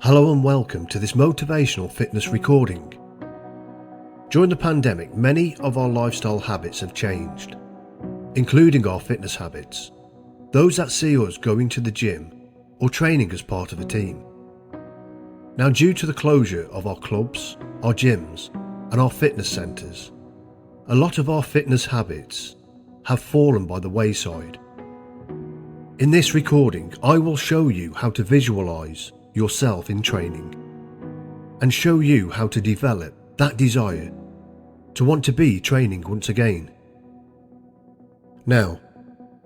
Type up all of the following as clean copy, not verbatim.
Hello and welcome to this motivational fitness recording. During the pandemic, many of our lifestyle habits have changed, including our fitness habits, those that see us going to the gym or training as part of a team. Now, due to the closure of our clubs, our gyms and our fitness centres, a lot of our fitness habits have fallen by the wayside. In this recording, I will show you how to visualise yourself in training and show you how to develop that desire to want to be training once again. Now,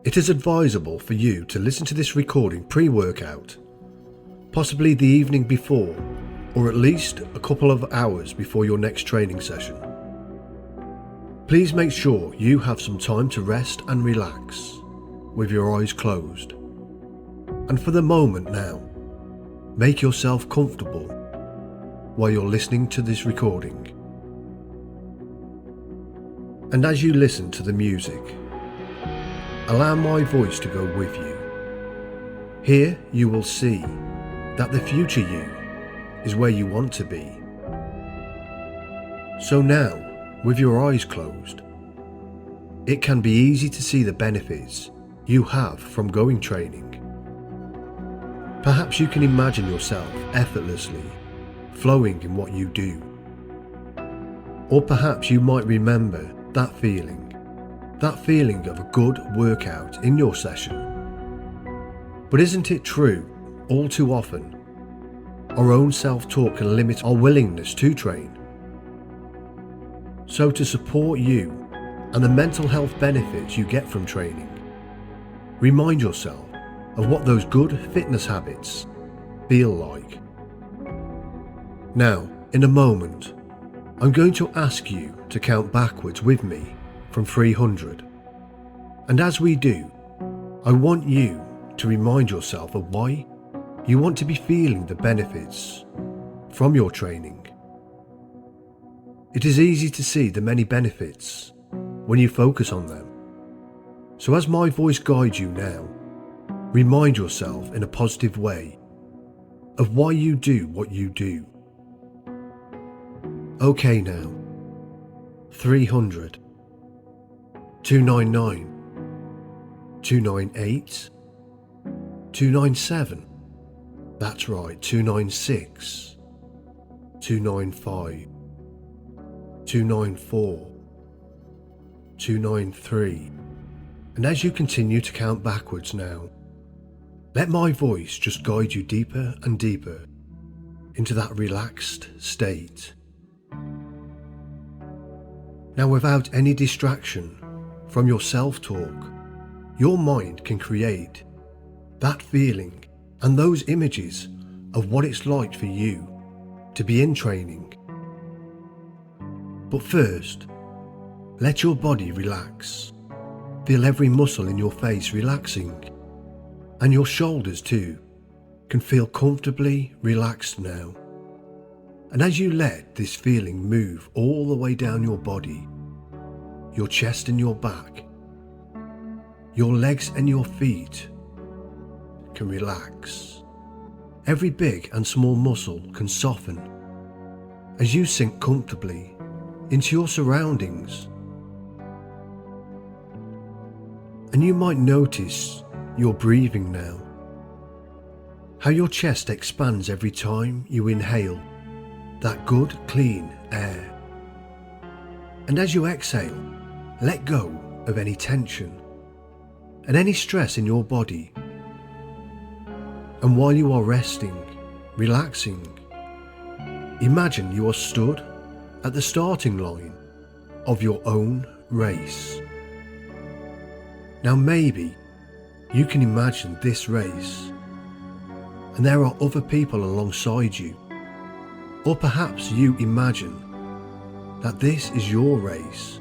it is advisable for you to listen to this recording pre-workout, possibly the evening before or at least a couple of hours before your next training session. Please make sure you have some time to rest and relax with your eyes closed. And for the moment now, make yourself comfortable while you're listening to this recording. And as you listen to the music, allow my voice to go with you. Here you will see that the future you is where you want to be. So now, with your eyes closed, it can be easy to see the benefits you have from going training. Perhaps you can imagine yourself effortlessly flowing in what you do. Or perhaps you might remember that feeling of a good workout in your session. But isn't it true, all too often, our own self-talk can limit our willingness to train? So to support you and the mental health benefits you get from training, remind yourself of what those good fitness habits feel like. Now, in a moment, I'm going to ask you to count backwards with me from 300. And as we do, I want you to remind yourself of why you want to be feeling the benefits from your training. It is easy to see the many benefits when you focus on them. So as my voice guides you now, remind yourself in a positive way of why you do what you do. Okay now, 300, 299, 298, 297, that's right, 296, 295, 294, 293, and as you continue to count backwards now, let my voice just guide you deeper and deeper into that relaxed state. Now, without any distraction from your self-talk, your mind can create that feeling and those images of what it's like for you to be in training. But first, let your body relax. Feel every muscle in your face relaxing. And your shoulders too can feel comfortably relaxed now. And as you let this feeling move all the way down your body, your chest and your back, your legs and your feet can relax. Every big and small muscle can soften as you sink comfortably into your surroundings. And you might notice your breathing now, how your chest expands every time you inhale that good, clean air. And as you exhale, let go of any tension and any stress in your body. And while you are resting, relaxing, imagine you are stood at the starting line of your own race. Now maybe you can imagine this race, and there are other people alongside you. Or perhaps you imagine that this is your race.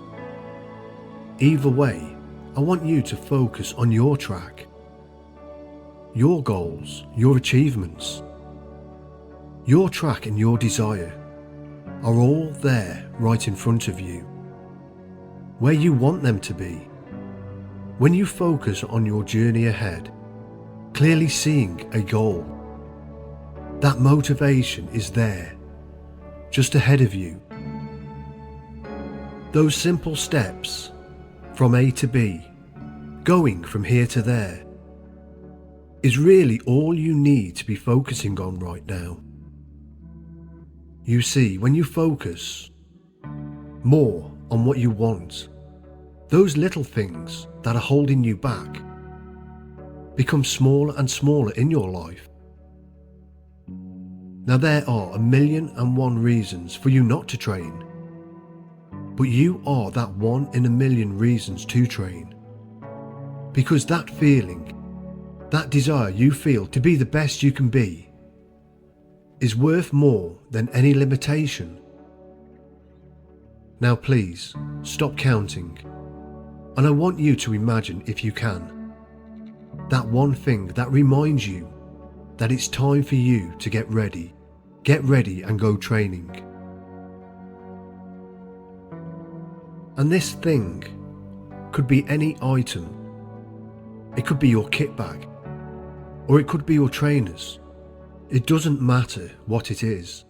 Either way, I want you to focus on your track, your goals, your achievements. Your track and your desire are all there right in front of you, where you want them to be. When you focus on your journey ahead, clearly seeing a goal, That motivation is there, just ahead of you. Those simple steps from A to B, going from here to there, is really all you need to be focusing on right now. You see, when you focus more on what you want, those little things that are holding you back become smaller and smaller in your life. Now, there are 1,000,001 reasons for you not to train, but you are that 1 in 1,000,000 reasons to train. Because that feeling, that desire you feel to be the best you can be, is worth more than any limitation. Now please, stop counting, and I want you to imagine, if you can, that one thing that reminds you that it's time for you to get ready and go training. And this thing could be any item. It could be your kit bag, or it could be your trainers. It doesn't matter what it is.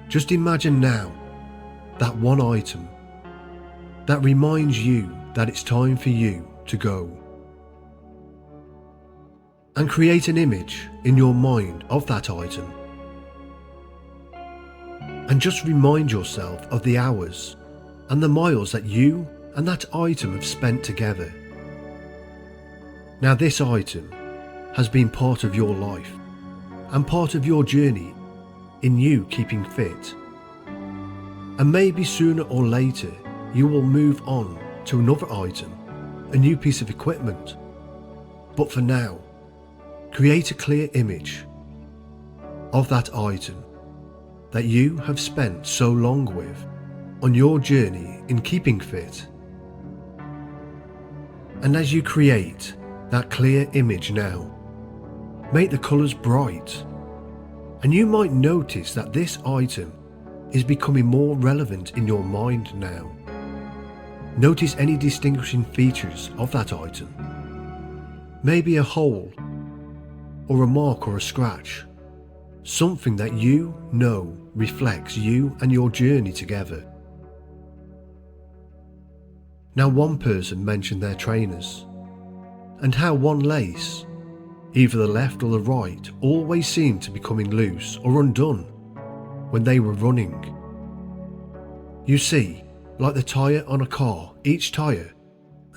Just imagine now that one item that reminds you that it's time for you to go. And create an image in your mind of that item. And just remind yourself of the hours and the miles that you and that item have spent together. Now, this item has been part of your life and part of your journey in you keeping fit. And maybe sooner or later you will move on to another item, a new piece of equipment. But for now, create a clear image of that item that you have spent so long with on your journey in keeping fit. And as you create that clear image now, make the colours bright, and you might notice that this item is becoming more relevant in your mind now. Notice any distinguishing features of that item. Maybe a hole, or a mark or a scratch, something that you know reflects you and your journey together. Now, one person mentioned their trainers, and how one lace, either the left or the right, always seemed to be becoming loose or undone when they were running. You see, like the tyre on a car, each tyre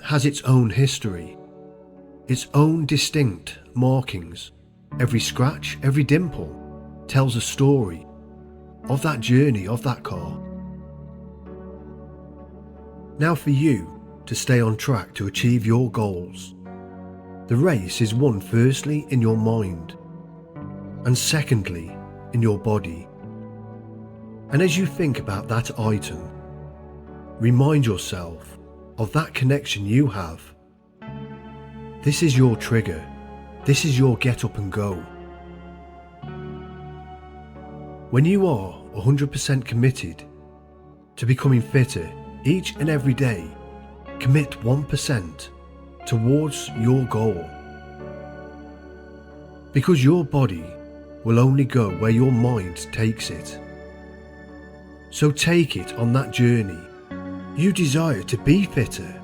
has its own history, its own distinct markings. Every scratch, every dimple tells a story of that journey of that car. Now, for you to stay on track to achieve your goals, the race is won firstly in your mind, and secondly in your body. And as you think about that item, remind yourself of that connection you have. This is your trigger. This is your get up and go. When you are 100% committed to becoming fitter each and every day, commit 1% towards your goal. Because your body will only go where your mind takes it. So take it on that journey. You desire to be fitter.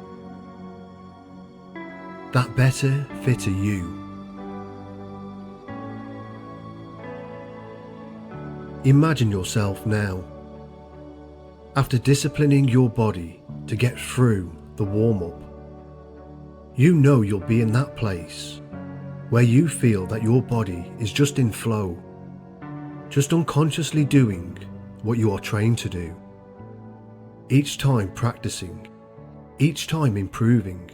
That better, fitter you. Imagine yourself now, after disciplining your body to get through the warm-up. You know you'll be in that place where you feel that your body is just in flow, just unconsciously doing what you are trained to do. Each time practicing, each time improving.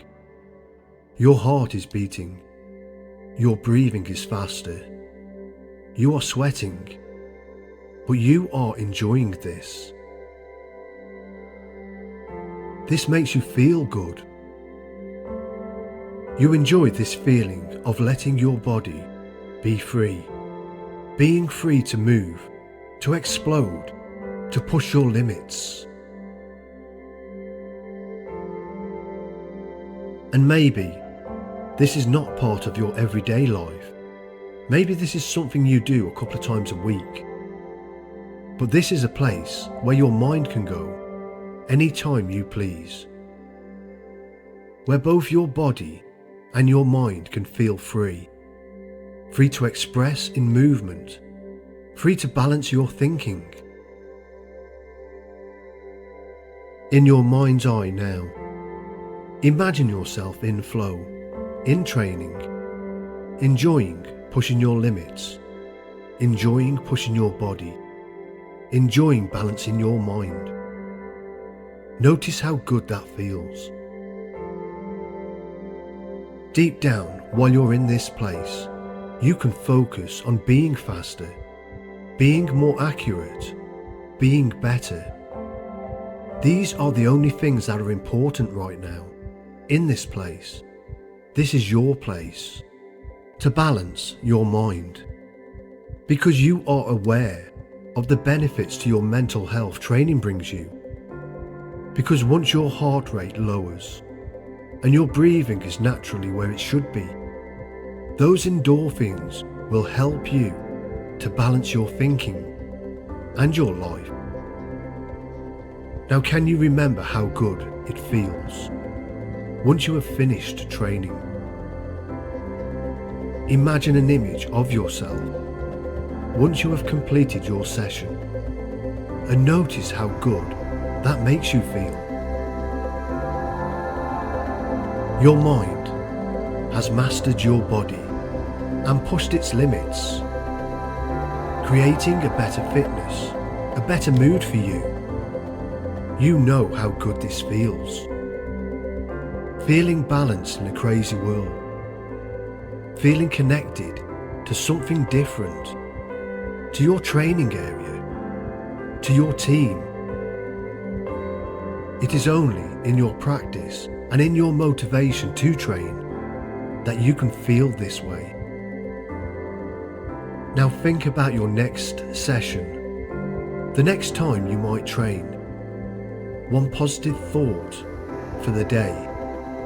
Your heart is beating, your breathing is faster, you are sweating, but you are enjoying this. This makes you feel good. You enjoy this feeling of letting your body be free, being free to move, to explode, to push your limits. And maybe this is not part of your everyday life, Maybe this is something you do a couple of times a week. But this is a place where your mind can go anytime you please. Where both your body and your mind can feel free. Free to express in movement. Free to balance your thinking. In your mind's eye now, imagine yourself in flow, in training, enjoying pushing your limits, enjoying pushing your body, enjoying balancing your mind. Notice how good that feels. Deep down, while you're in this place, you can focus on being faster, being more accurate, being better. These are the only things that are important right now, in this place. This is your place, to balance your mind. Because you are aware of the benefits to your mental health training brings you. Because once your heart rate lowers, and your breathing is naturally where it should be, those endorphins will help you to balance your thinking and your life. Now, can you remember how good it feels once you have finished training? Imagine an image of yourself once you have completed your session, and notice how good that makes you feel. Your mind has mastered your body and pushed its limits, creating a better fitness, a better mood for you. You know how good this feels. Feeling balanced in a crazy world. Feeling connected to something different, to your training area, to your team. It is only in your practice and in your motivation to train that you can feel this way. Now think about your next session, the next time you might train. One positive thought for the day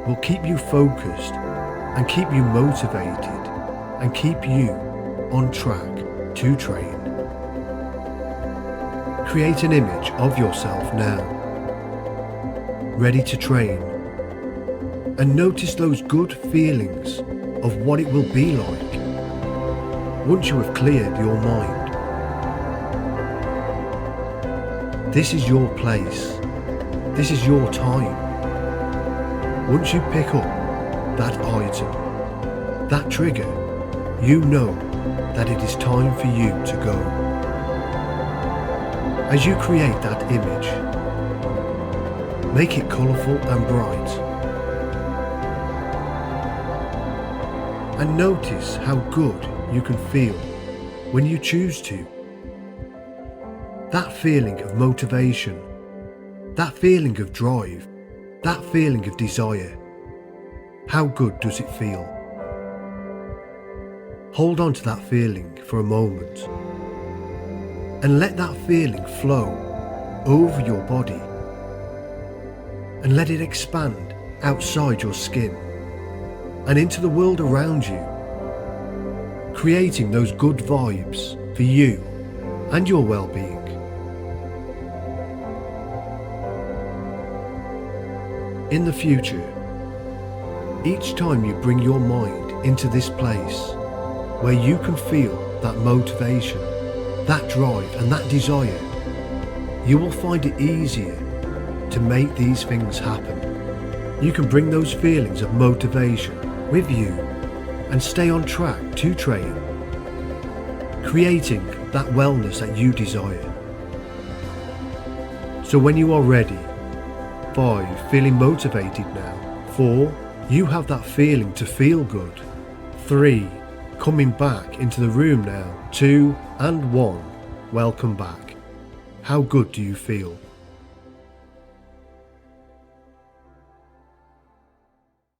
will keep you focused and keep you motivated and keep you on track to train. Create an image of yourself now, ready to train, and notice those good feelings of what it will be like once you have cleared your mind. This is your place. This is your time. Once you pick up that item, that trigger, you know that it is time for you to go. As you create that image, make it colourful and bright. And notice how good you can feel when you choose to. That feeling of motivation, that feeling of drive, that feeling of desire. How good does it feel? Hold on to that feeling for a moment and let that feeling flow over your body and let it expand outside your skin and into the world around you, creating those good vibes for you and your well-being. In the future, each time you bring your mind into this place where you can feel that motivation, that drive and that desire, you will find it easier to make these things happen. You can bring those feelings of motivation with you and stay on track to train, creating that wellness that you desire. So when you are ready, 5, feeling motivated now. 4, you have that feeling to feel good. 3, coming back into the room now. 2 and 1, welcome back. How good do you feel?